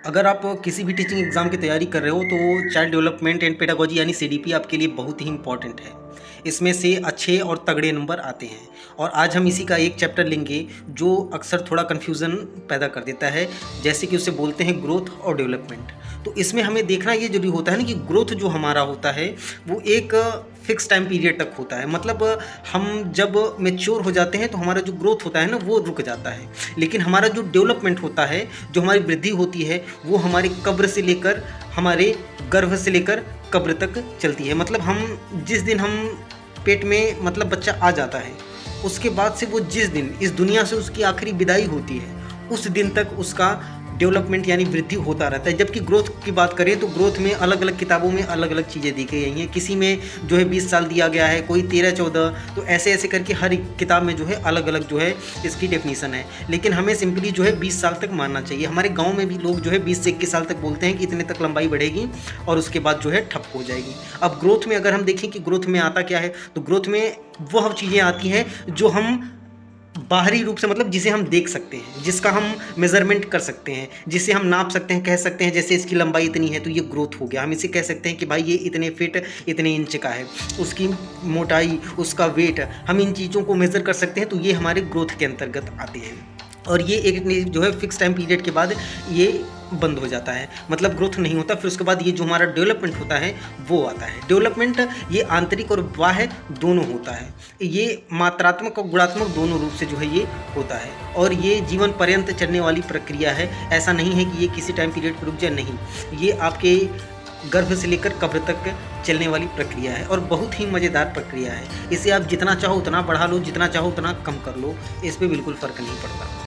अगर आप किसी भी टीचिंग एग्ज़ाम की तैयारी कर रहे हो तो चाइल्ड डेवलपमेंट एंड पेडागोजी यानी सीडीपी आपके लिए बहुत ही इम्पॉर्टेंट है। इसमें से अच्छे और तगड़े नंबर आते हैं और आज हम इसी का एक चैप्टर लेंगे जो अक्सर थोड़ा कन्फ्यूज़न पैदा कर देता है, जैसे कि उसे बोलते हैं ग्रोथ और डेवलपमेंट। तो इसमें हमें देखना ये ज़रूरी होता है ना कि ग्रोथ जो हमारा होता है वो एक फ़िक्स टाइम पीरियड तक होता है। मतलब हम जब मैच्योर हो जाते हैं तो हमारा जो ग्रोथ होता है ना वो रुक जाता है। लेकिन हमारा जो डेवलपमेंट होता है, जो हमारी वृद्धि होती है, वो हमारे कब्र से लेकर हमारे गर्भ से लेकर कब्र तक चलती है। मतलब हम जिस दिन हम पेट में मतलब बच्चा आ जाता है, उसके बाद से वो जिस दिन इस दुनिया से उसकी आखिरी विदाई होती है, उस दिन तक उसका डेवलपमेंट यानी वृद्धि होता रहता है। जबकि ग्रोथ की बात करें तो ग्रोथ में अलग अलग किताबों में अलग अलग चीज़ें दी गई हैं। किसी में जो है 20 साल दिया गया है, कोई 13-14, तो ऐसे ऐसे करके हर एक किताब में जो है अलग अलग जो है इसकी डेफिनीसन है। लेकिन हमें सिंपली जो है 20 साल तक मानना चाहिए। हमारे गाँव में भी लोग जो है 20 से 21 साल तक बोलते हैं कि इतने तक लंबाई बढ़ेगी और उसके बाद जो है ठप हो जाएगी। अब ग्रोथ में अगर हम देखें कि ग्रोथ में आता क्या है, तो ग्रोथ में वह चीज़ें आती हैं जो हम बाहरी रूप से मतलब जिसे हम देख सकते हैं, जिसका हम मेज़रमेंट कर सकते हैं, जिसे हम नाप सकते हैं, कह सकते हैं जैसे इसकी लंबाई इतनी है तो ये ग्रोथ हो गया। हम इसे कह सकते हैं कि भाई ये इतने फिट इतने इंच का है, उसकी मोटाई, उसका वेट, हम इन चीज़ों को मेज़र कर सकते हैं, तो ये हमारे ग्रोथ के अंतर्गत आते हैं। और ये एक जो है फिक्स टाइम पीरियड के बाद ये बंद हो जाता है, मतलब ग्रोथ नहीं होता। फिर उसके बाद ये जो हमारा डेवलपमेंट होता है वो आता है। डेवलपमेंट ये आंतरिक और बाह्य दोनों होता है। ये मात्रात्मक और गुणात्मक दोनों रूप से जो है ये होता है और ये जीवन पर्यंत चलने वाली प्रक्रिया है। ऐसा नहीं है कि ये किसी टाइम पीरियड पर रुक जाए, नहीं, ये आपके गर्भ से लेकर कब्र तक चलने वाली प्रक्रिया है और बहुत ही मज़ेदार प्रक्रिया है। इसे आप जितना चाहो उतना बढ़ा लो, जितना चाहो उतना कम कर लो, इस पे बिल्कुल फ़र्क नहीं पड़ता।